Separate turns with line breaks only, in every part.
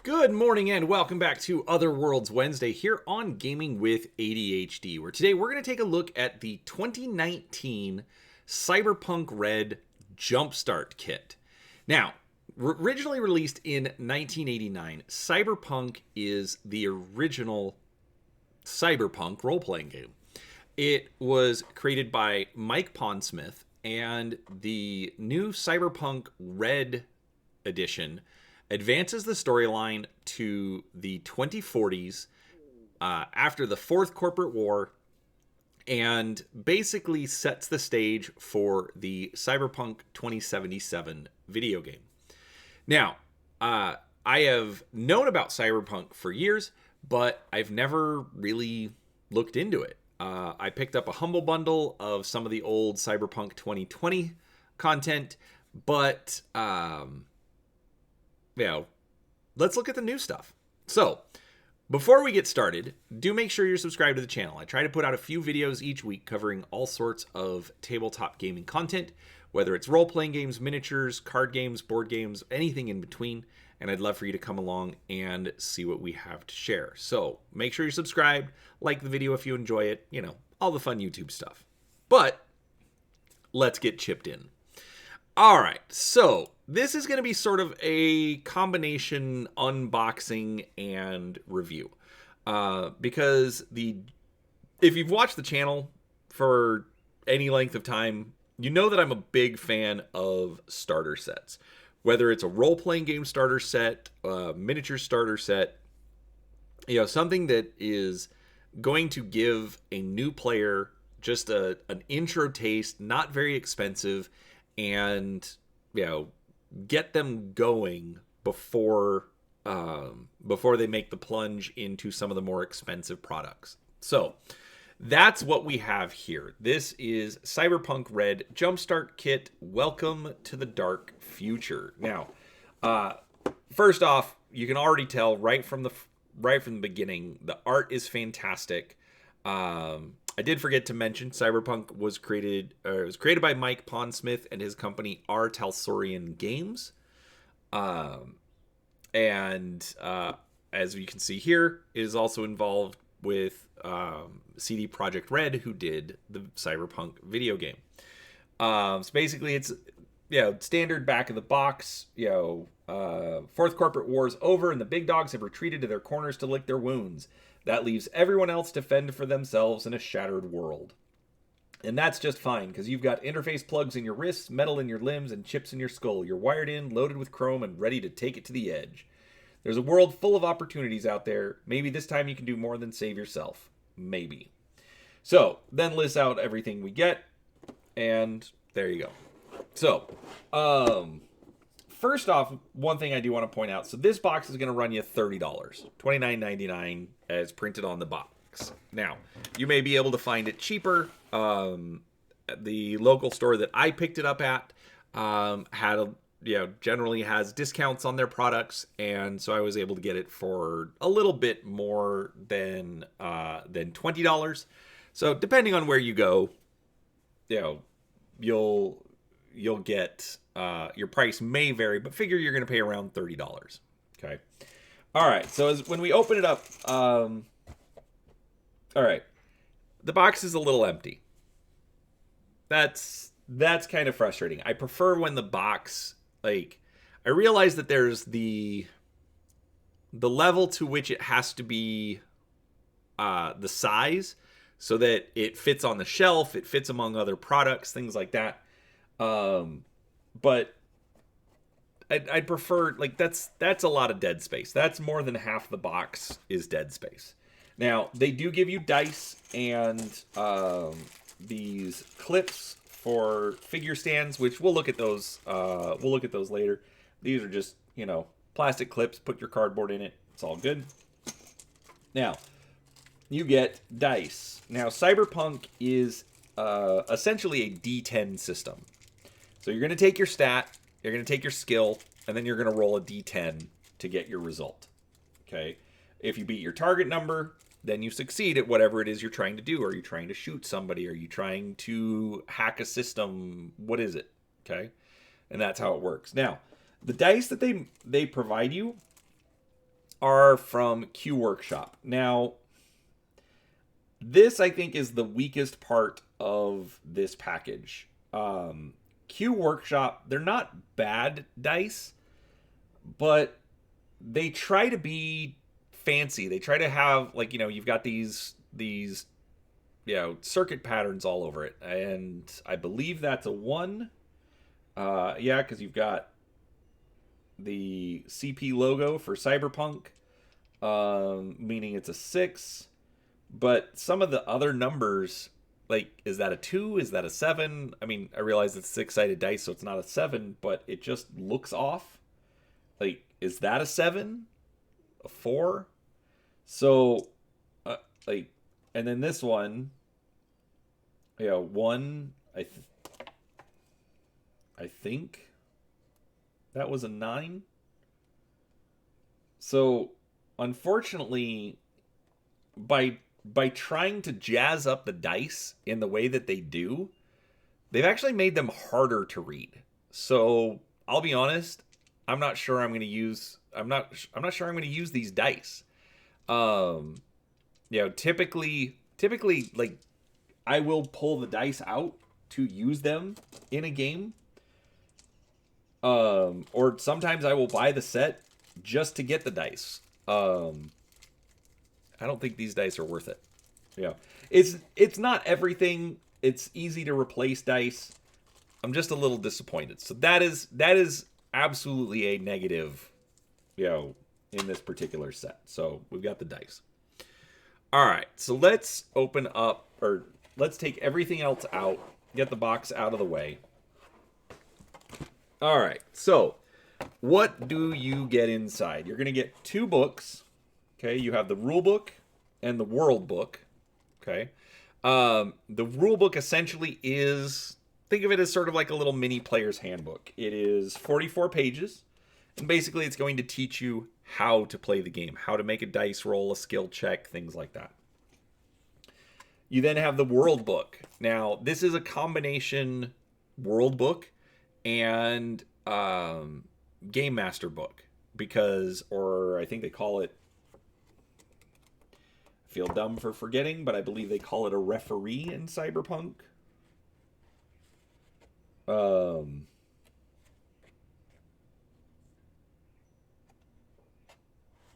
Good morning and welcome back to Other Worlds Wednesday here on Gaming with ADHD, where today we're going to take a look at the 2019 Cyberpunk Red Jumpstart Kit. Now, originally released in 1989, Cyberpunk is the original Cyberpunk role-playing game. It was created by Mike Pondsmith, and the new Cyberpunk Red edition advances the storyline to the 2040s after the Fourth Corporate War and basically sets the stage for the Cyberpunk 2077 video game. Now, I have known about Cyberpunk for years, but I've never really looked into it. I picked up a humble bundle of some of the old Cyberpunk 2020 content, but let's look at the new stuff. So, before we get started, do make sure you're subscribed to the channel. I try to put out a few videos each week covering all sorts of tabletop gaming content, whether it's role-playing games, miniatures, card games, board games, anything in between, and I'd love for you to come along and see what we have to share. So, make sure you're subscribed, like the video if you enjoy it, all the fun YouTube stuff. But, let's get chipped in. All right, so this is going to be sort of a combination unboxing and review. Because if you've watched the channel for any length of time, you know that I'm a big fan of starter sets. Whether it's a role-playing game starter set, miniature starter set, something that is going to give a new player just an intro taste, not very expensive, and get them going before they make the plunge into some of the more expensive products. So that's what we have here. This is Cyberpunk Red Jumpstart Kit. Welcome to the dark future. Now, first off, you can already tell right from the beginning, the art is fantastic. I did forget to mention Cyberpunk was created by Mike Pondsmith and his company R. Talsorian Games. As you can see here, it is also involved with CD Projekt Red, who did the Cyberpunk video game. So basically, it's standard back of the box. Fourth Corporate War is over, and the big dogs have retreated to their corners to lick their wounds. That leaves everyone else to fend for themselves in a shattered world. And that's just fine, because you've got interface plugs in your wrists, metal in your limbs, and chips in your skull. You're wired in, loaded with chrome, and ready to take it to the edge. There's a world full of opportunities out there. Maybe this time you can do more than save yourself. Maybe. So, then lists out everything we get, and there you go. So, first off, one thing I do want to point out. So this box is going to run you $30, $29.99 as printed on the box. Now, you may be able to find it cheaper. The local store that I picked it up at generally has discounts on their products, and so I was able to get it for a little bit more than $20. So depending on where you go, you'll get your price may vary, but figure you're going to pay around $30. Okay. All right. So when we open it up, all right, the box is a little empty. That's kind of frustrating. I prefer when the box, I realize that there's the level to which it has to be the size so that it fits on the shelf, it fits among other products, things like that. But I'd prefer, that's a lot of dead space. That's more than half the box is dead space. Now, they do give you dice and these clips for figure stands, which we'll look at those. We'll look at those later. These are just, plastic clips. Put your cardboard in it. It's all good. Now, you get dice. Now, Cyberpunk is essentially a D10 system. So you're going to take your stat, you're going to take your skill, and then you're going to roll a D10 to get your result. Okay? If you beat your target number, then you succeed at whatever it is you're trying to do. Are you trying to shoot somebody? Are you trying to hack a system? What is it? Okay? And that's how it works. Now, the dice that they provide you are from Q Workshop. Now, this I think is the weakest part of this package. Q Workshop, they're not bad dice, but they try to be fancy. They try to have, like, you've got these circuit patterns all over it, and I believe that's a 1. Yeah, because you've got the CP logo for Cyberpunk, meaning it's a 6. But some of the other numbers, like, is that a 2? Is that a 7? I mean, I realize it's 6-sided dice, so it's not a 7, but it just looks off. Like, is that a 7? A 4? So, and then this one, 1, I think that was a 9. So, unfortunately, by trying to jazz up the dice in the way that they do, they've actually made them harder to read. So, I'll be honest, I'm not sure I'm going to use these dice. Typically, like, I will pull the dice out to use them in a game. Or sometimes I will buy the set just to get the dice. I don't think these dice are worth it. It's not everything. It's easy to replace dice. I'm just a little disappointed. So that is absolutely a negative, in this particular set. So we've got the dice. All right, so let's open up, or let's take everything else out, get the box out of the way. All right, so what do you get inside? You're going to get 2 books. Okay, you have the rule book and the world book. Okay, the rule book essentially is, think of it as sort of like a little mini player's handbook. It is 44 pages, and basically it's going to teach you how to play the game, how to make a dice roll, a skill check, things like that. You then have the world book. Now, this is a combination world book and game master book, or I think they call it, I feel dumb for forgetting, but I believe they call it a referee in Cyberpunk.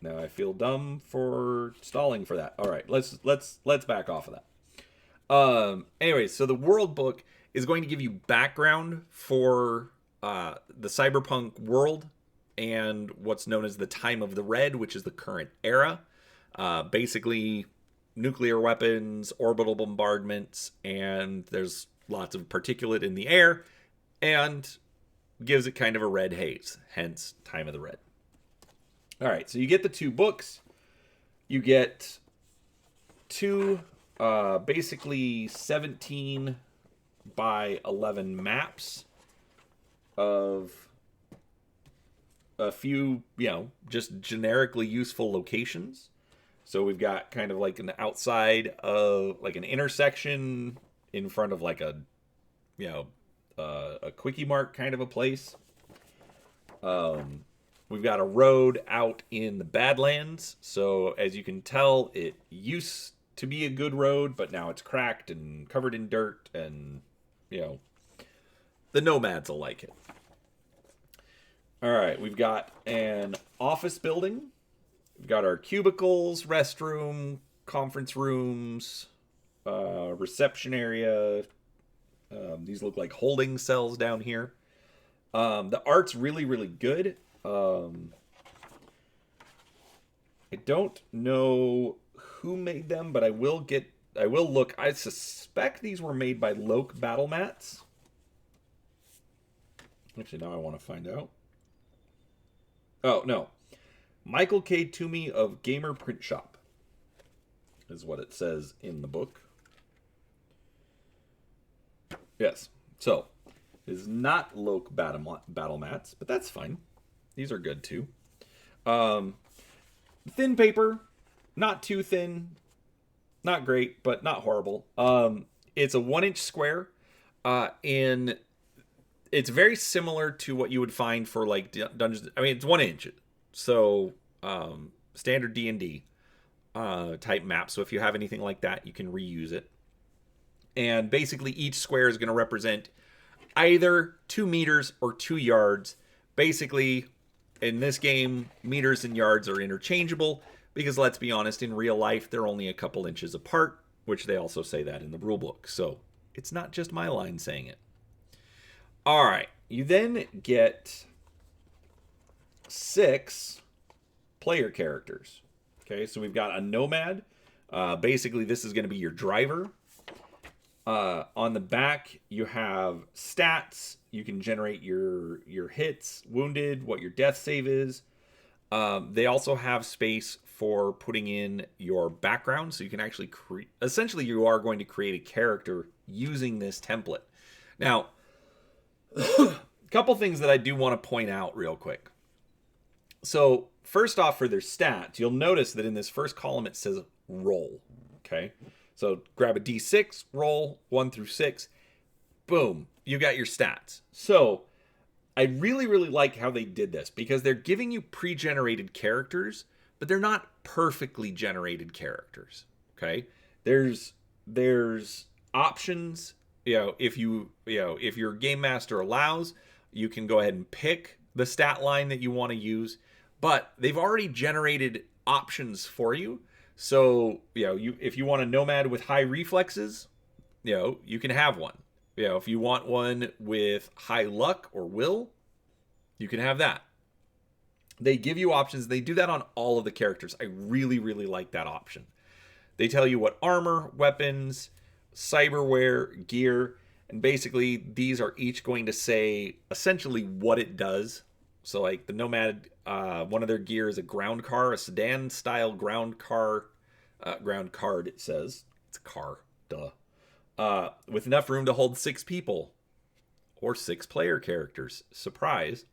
Now I feel dumb for stalling for that. All right, let's back off of that. Anyway, so the world book is going to give you background for the Cyberpunk world and what's known as the Time of the Red, which is the current era. Basically, nuclear weapons, orbital bombardments, and there's lots of particulate in the air, and gives it kind of a red haze, hence Time of the Red. All right, so you get the 2 books. You get 2 basically 17 by 11 maps of a few, just generically useful locations. So we've got kind of like an outside of, like, an intersection in front of, like, a quickie mart kind of a place. We've got a road out in the Badlands. So as you can tell, it used to be a good road, but now it's cracked and covered in dirt, and, the nomads will like it. All right, we've got an office building. We've got our cubicles, restroom, conference rooms, reception area. These look like holding cells down here. The art's really, really good. I don't know who made them, but I will look. I suspect these were made by Loke Battle Mats. Actually, now I want to find out. Oh, no. Michael K. Toomey of Gamer Print Shop is what it says in the book. Yes. So, it is not Loke Battle Mats, but that's fine. These are good, too. Thin paper. Not too thin. Not great, but not horrible. It's a 1-inch square. It's very similar to what you would find for, like, Dungeons. I mean, it's 1 inch. So, standard D&D type map. So if you have anything like that, you can reuse it. And basically each square is going to represent either 2 meters or 2 yards. Basically, in this game, meters and yards are interchangeable because, let's be honest, in real life, they're only a couple inches apart, which they also say that in the rulebook. So it's not just my line saying it. All right. You then get 6 player characters. Okay, so we've got a nomad. Basically, this is going to be your driver. On the back, you have stats. You can generate your hits, wounded, what your death save is. They also have space for putting in your background, so you can actually create. Essentially, you are going to create a character using this template. Now, a couple things that I do want to point out real quick. So, first off, for their stats, you'll notice that in this first column it says roll. Okay. So grab a D6, roll 1 through 6, boom, you got your stats. So I really, really like how they did this because they're giving you pre-generated characters, but they're not perfectly generated characters. Okay, there's options. If your game master allows, you can go ahead and pick the stat line that you want to use, but they've already generated options for you. So, if you want a nomad with high reflexes, you can have one. If you want one with high luck or will, you can have that. They give you options. They do that on all of the characters. I really, really like that option. They tell you what armor, weapons, cyberware, gear, and basically these are each going to say essentially what it does. So like the Nomad, one of their gear is a ground car, a sedan style ground card, it says. It's a car, duh. With enough room to hold 6 people or 6 player characters. Surprise.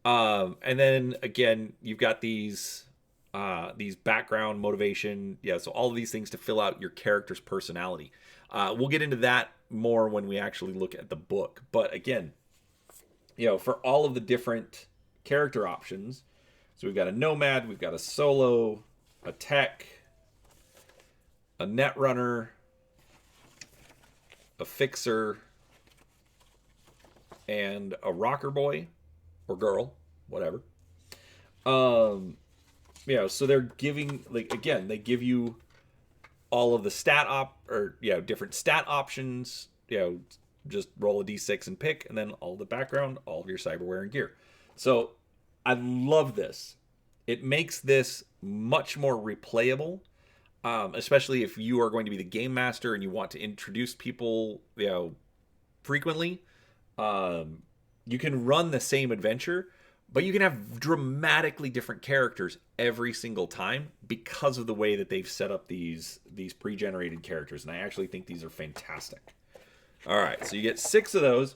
And then again, you've got these background motivation. Yeah, so all of these things to fill out your character's personality. We'll get into that more when we actually look at the book. But again, for all of the different character options, so we've got a nomad, we've got a solo, a tech, a netrunner, a fixer, and a rocker boy or girl, whatever. So they're giving, they give you all of the different stat options, just roll a d6 and pick, and then all the background, all of your cyberware and gear. So I love this. It makes this much more replayable, especially if you are going to be the game master and you want to introduce people, frequently. You can run the same adventure, but you can have dramatically different characters every single time because of the way that they've set up these pre-generated characters. And I actually think these are fantastic. All right, so you get 6 of those.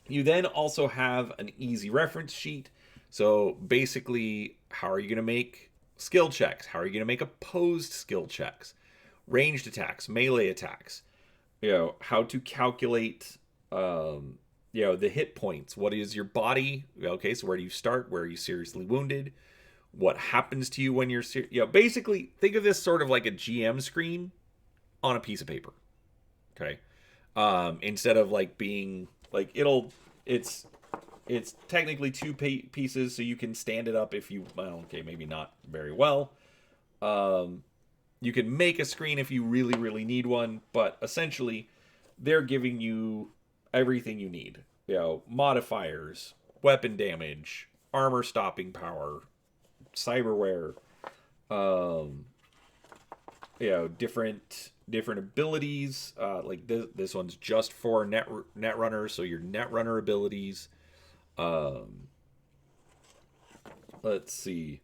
You then also have an easy reference sheet. So basically, how are you going to make skill checks? How are you going to make opposed skill checks? Ranged attacks, melee attacks. How to calculate, the hit points. What is your body? Okay, so where do you start? Where are you seriously wounded? What happens to you when you're basically think of this sort of like a GM screen on a piece of paper. Okay. Instead of being it's technically 2 pieces, so you can stand it up if you, maybe not very well. You can make a screen if you really, really need one, but essentially they're giving you everything you need. Modifiers, weapon damage, armor stopping power, cyberware, different abilities. Like this one's just for netrunner, so your netrunner abilities. Let's see.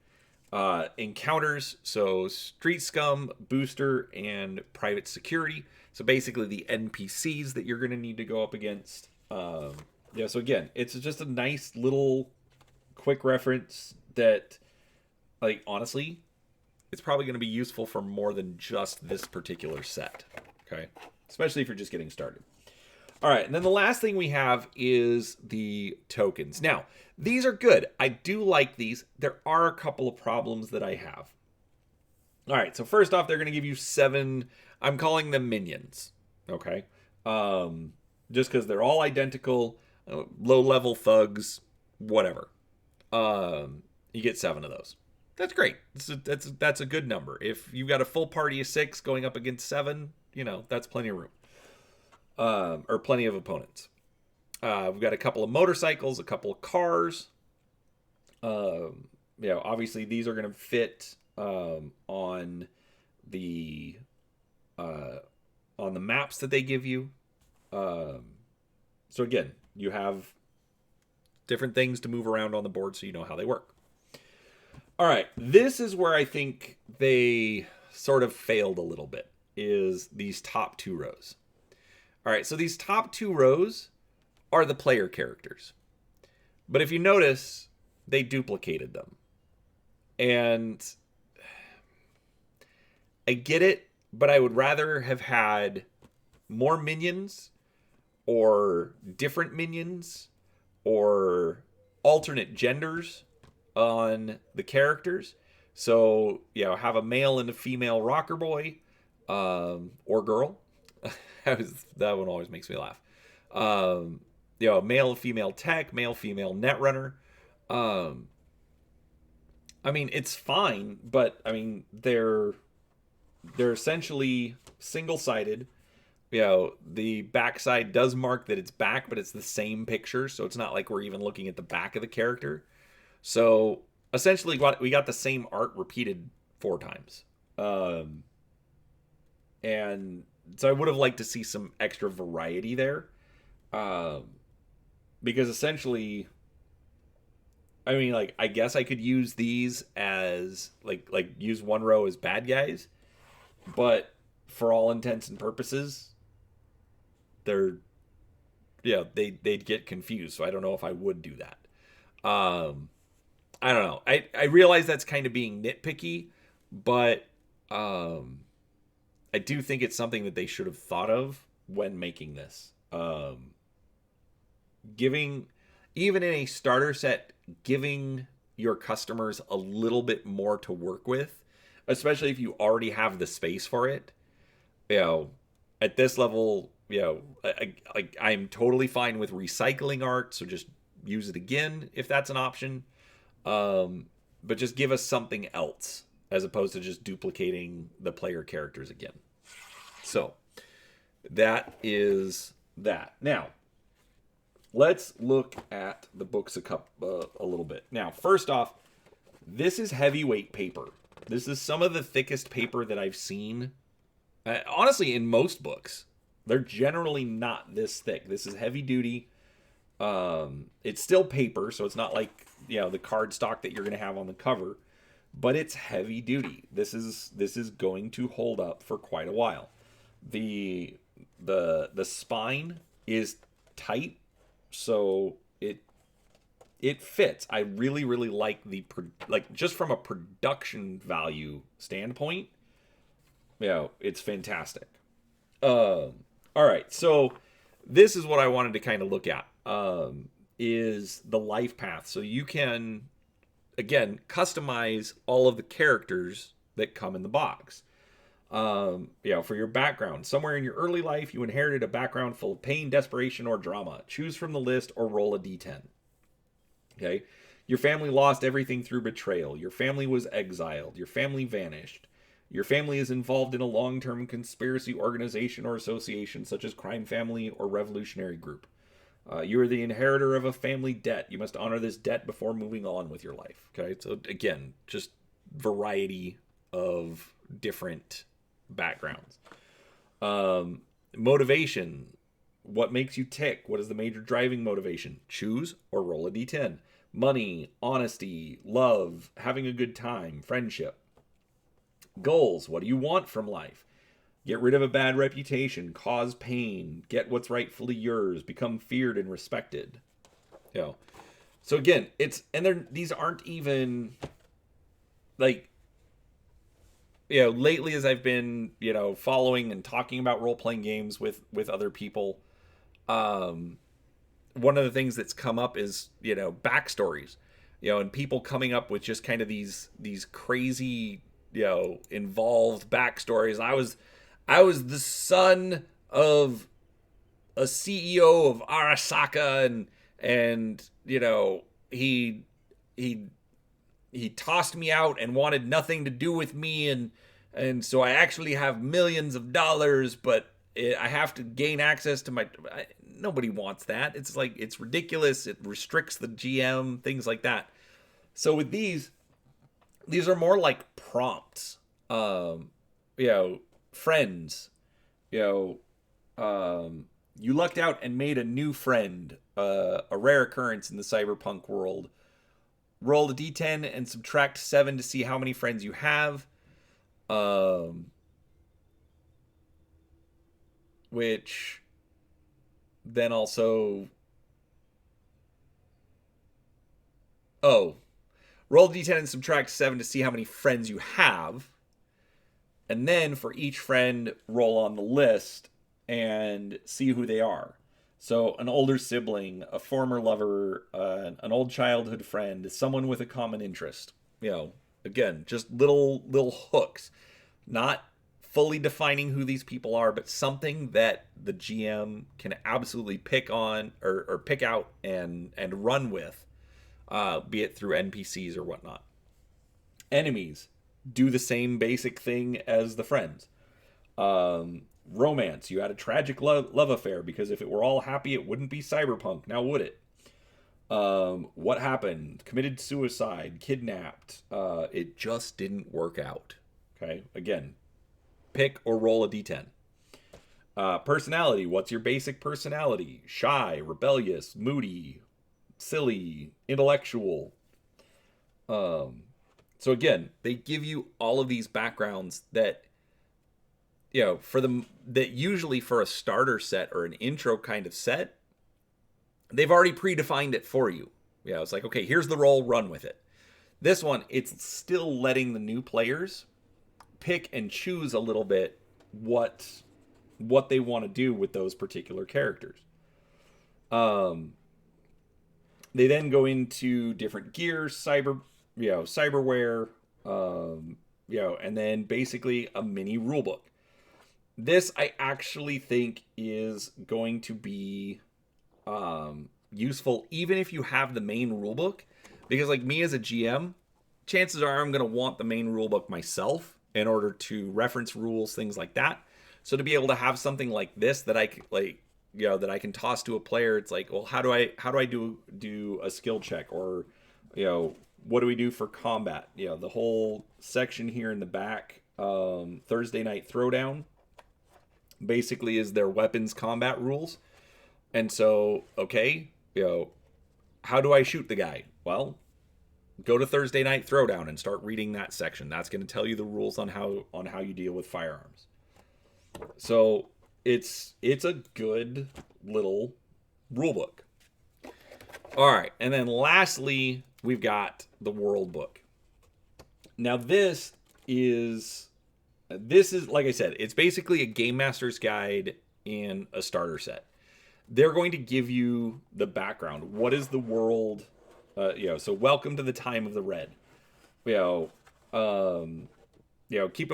Encounters, so street scum, booster, and private security. So basically the NPCs that you're going to need to go up against. So again, it's just a nice little quick reference that, honestly, it's probably going to be useful for more than just this particular set. Okay? Especially if you're just getting started. All right, and then the last thing we have is the tokens. Now, these are good. I do like these. There are a couple of problems that I have. All right, so first off, they're going to give you 7, I'm calling them minions, okay? Just because they're all identical, low-level thugs, whatever. You get 7 of those. That's great. That's a good number. If you've got a full party of 6 going up against 7, that's plenty of room. Or plenty of opponents. We've got a couple of motorcycles, a couple of cars. Obviously these are going to fit on the maps that they give you. So again, you have different things to move around on the board so you know how they work. All right, this is where I think they sort of failed a little bit, is these top 2 rows. All right, so these top 2 rows are the player characters. But if you notice, they duplicated them. And I get it, but I would rather have had more minions or different minions or alternate genders on the characters. So, have a male and a female rocker boy or girl. That one always makes me laugh. Male, female tech, male, female netrunner. It's fine, but they're essentially single-sided. The backside does mark that it's back, but it's the same picture, so it's not like we're even looking at the back of the character. So essentially, we got the same art repeated 4 times. And so I would have liked to see some extra variety there. Because essentially, I guess I could use these as, use one row as bad guys. But for all intents and purposes, they'd get confused. So I don't know if I would do that. I don't know. I realize that's kind of being nitpicky, but I do think it's something that they should have thought of when making this. Giving, even in a starter set, giving your customers a little bit more to work with, especially if you already have the space for it. At this level, I'm totally fine with recycling art, so just use it again if that's an option. But just give us something else as opposed to just duplicating the player characters again. So that is that. Now, let's look at the books a little bit. Now, first off, this is heavyweight paper. This is some of the thickest paper that I've seen. Honestly, in most books, they're generally not this thick. This is heavy duty. It's still paper, so it's not like the card stock that you're going to have on the cover, but it's heavy duty. This is going to hold up for quite a while. The spine is tight, so it fits. I really like just from a production value standpoint, it's fantastic. All right, so this is what I wanted to kind of look at. Is the life path. So you can, again, customize all of the characters that come in the box. For your background. Somewhere in your early life, you inherited a background full of pain, desperation, or drama. Choose from the list or roll a d10. Okay? Your family lost everything through betrayal. Your family was exiled. Your family vanished. Your family is involved in a long-term conspiracy organization or association, such as crime family or revolutionary group. You are the inheritor of a family debt. You must honor this debt before moving on with your life. Okay, so again, just variety of different backgrounds. Motivation. What makes you tick? What is the major driving motivation? Choose or roll a d10. Money, honesty, love, having a good time, friendship. Goals. What do you want from life? Get rid of a bad reputation, cause pain, get what's rightfully yours, become feared and respected. So again, these aren't even lately as I've been, following and talking about role-playing games with other people, one of the things that's come up is, backstories, and people coming up with just kind of these crazy, involved backstories. I was the son of a CEO of Arasaka, and he he tossed me out and wanted nothing to do with me, and so I actually have millions of dollars, but I have to gain access to nobody wants that. It's like, it's ridiculous. It restricts the GM, things like that. So with these are more like prompts. Friends. You lucked out and made a new friend, a rare occurrence in the cyberpunk world. Roll a d10 and subtract 7 to see how many friends you have. Which then also... roll a d10 and subtract 7 to see how many friends you have. And then for each friend, roll on the list and see who they are. So an older sibling, a former lover, an old childhood friend, someone with a common interest. Again, just little hooks. Not fully defining who these people are, but something that the GM can absolutely pick on or pick out and run with, be it through NPCs or whatnot. Enemies do the same basic thing as the friends. Romance, you had a tragic love affair, because if it were all happy, it wouldn't be cyberpunk, now would it? What happened? Committed suicide, kidnapped. It just didn't work out. Okay, again, pick or roll a d10. Personality, what's your basic personality? Shy, rebellious, moody, silly, intellectual. So again, they give you all of these backgrounds that, that usually for a starter set or an intro kind of set, they've already predefined it for you. It's like, okay, here's the role, run with it. This one, it's still letting the new players pick and choose a little bit what they want to do with those particular characters. They then go into different gears, cyberware, and then basically a mini rulebook. This I actually think is going to be useful even if you have the main rulebook, because like me as a GM, chances are I'm going to want the main rulebook myself in order to reference rules, things like that. So to be able to have something like this that I that I can toss to a player, it's like, well, how do I do a skill check, or what do we do for combat? The whole section here in the back, Thursday Night Throwdown, basically is their weapons combat rules. And so, okay, how do I shoot the guy? Well, go to Thursday Night Throwdown and start reading that section. That's going to tell you the rules on how you deal with firearms. So it's a good little rule book. All right, and then lastly, we've got the world book. Now this is like I said, it's basically a game master's guide in a starter set. They're going to give you the background. What is the world? So welcome to the time of the Red. Keep in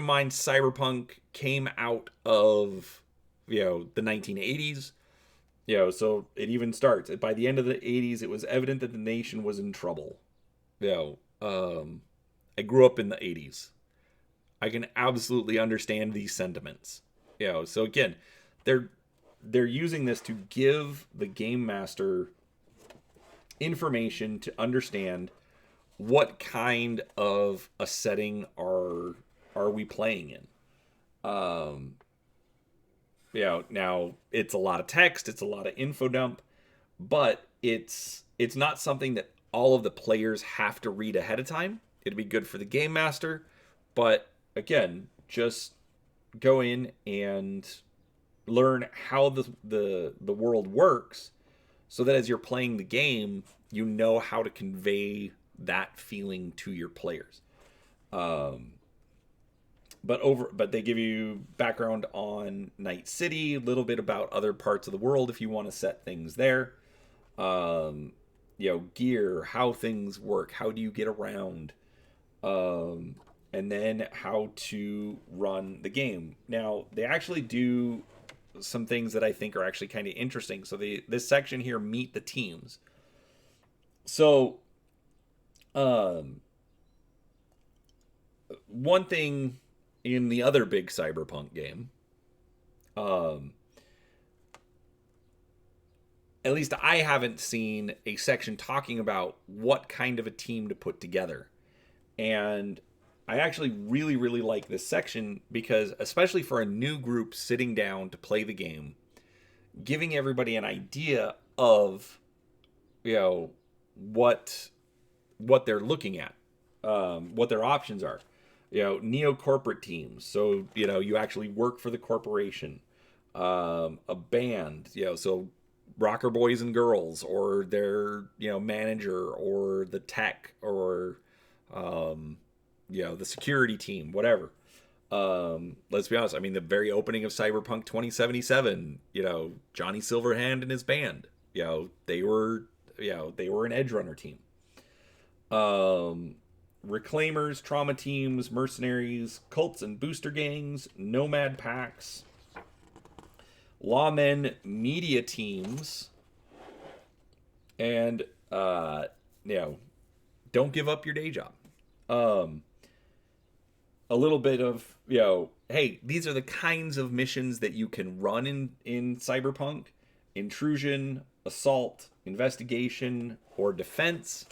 mind, Cyberpunk came out of, the 1980s. So it even starts. By the end of the 80s, it was evident that the nation was in trouble. I grew up in the 80s. I can absolutely understand these sentiments. So again, they're using this to give the game master information to understand what kind of a setting are we playing in. Now it's a lot of text, it's a lot of info dump, but it's not something that all of the players have to read ahead of time. It'd be good for the game master, but again, just go in and learn how the world works, so that as you're playing the game, you know how to convey that feeling to your players. but they give you background on Night City, a little bit about other parts of the world if you want to set things there. Gear, how things work, how do you get around, and then how to run the game. Now, they actually do some things that I think are actually kind of interesting. So this section here, meet the teams. So, one thing in the other big Cyberpunk game, at least I haven't seen a section talking about what kind of a team to put together. And I actually really, really like this section because, especially for a new group sitting down to play the game, giving everybody an idea of, what they're looking at, what their options are. Neo-corporate teams. So, you actually work for the corporation. A band, so rocker boys and girls, or their, manager, or the tech, or, the security team, whatever. Let's be honest. I mean, the very opening of Cyberpunk 2077, Johnny Silverhand and his band, they were an Edge Runner team. Reclaimers, trauma teams, mercenaries, cults and booster gangs, nomad packs, lawmen, media teams, and don't give up your day job. A little bit of, hey, these are the kinds of missions that you can run in Cyberpunk: intrusion, assault, investigation, or defense.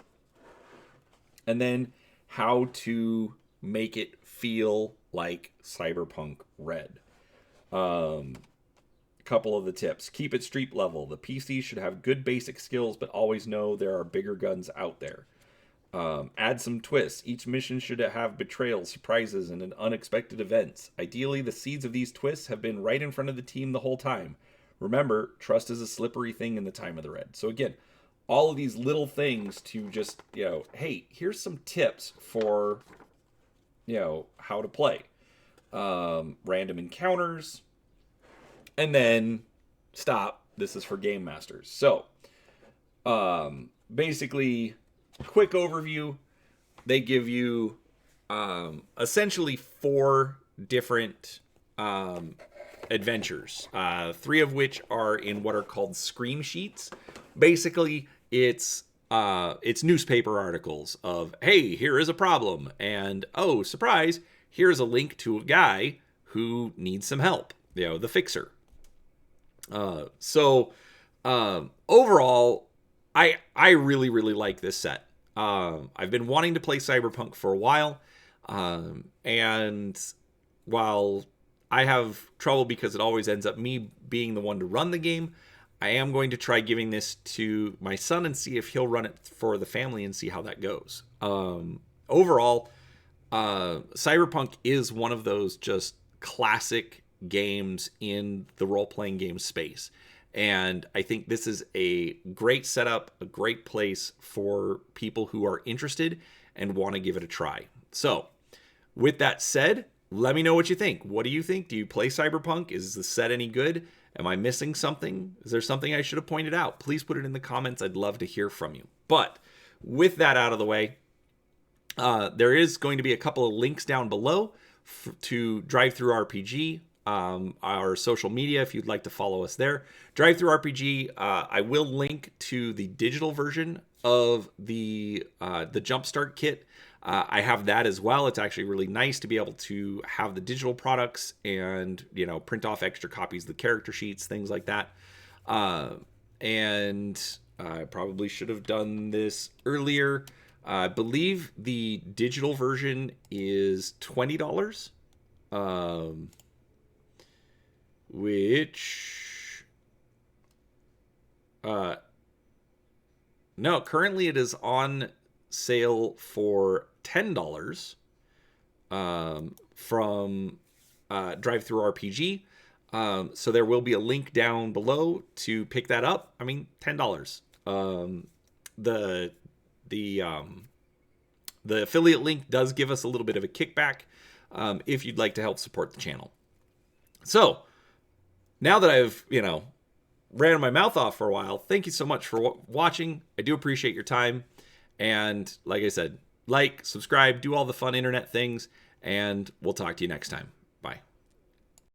And then how to make it feel like Cyberpunk Red. A couple of the tips. Keep it street level. The PC should have good basic skills, but always know there are bigger guns out there. Add some twists. Each mission should have betrayals, surprises, and unexpected events. Ideally, the seeds of these twists have been right in front of the team the whole time. Remember, trust is a slippery thing in the time of the Red. So again, all of these little things to just, hey, here's some tips for, how to play. Random encounters. And then, stop. This is for game masters. So, basically, quick overview. They give you essentially 4 different adventures, 3 of which are in what are called scream sheets. Basically, it's newspaper articles of, hey, here is a problem, and oh, surprise, here's a link to a guy who needs some help, the fixer. Overall, I really, really like this set. I've been wanting to play Cyberpunk for a while, and while I have trouble because it always ends up me being the one to run the game, I am going to try giving this to my son and see if he'll run it for the family and see how that goes. Overall, Cyberpunk is one of those just classic games in the role-playing game space. And I think this is a great setup, a great place for people who are interested and want to give it a try. So, with that said, let me know what you think. What do you think? Do you play Cyberpunk? Is the set any good? Am I missing something? Is there something I should have pointed out? Please put it in the comments. I'd love to hear from you. But with that out of the way, there is going to be a couple of links down below to DriveThruRPG, our social media, if you'd like to follow us there. DriveThruRPG, I will link to the digital version of the Jumpstart Kit. I have that as well. It's actually really nice to be able to have the digital products and, print off extra copies of the character sheets, things like that. And I probably should have done this earlier. I believe the digital version is $20. Which, no, currently it is on sale for $10 from DriveThruRPG. So there will be a link down below to pick that up. I mean, $10. The affiliate link does give us a little bit of a kickback. if you'd like to help support the channel. So, now that I've, ran my mouth off for a while, thank you so much for watching. I do appreciate your time. And like I said, subscribe, do all the fun internet things, and we'll talk to you next time. Bye.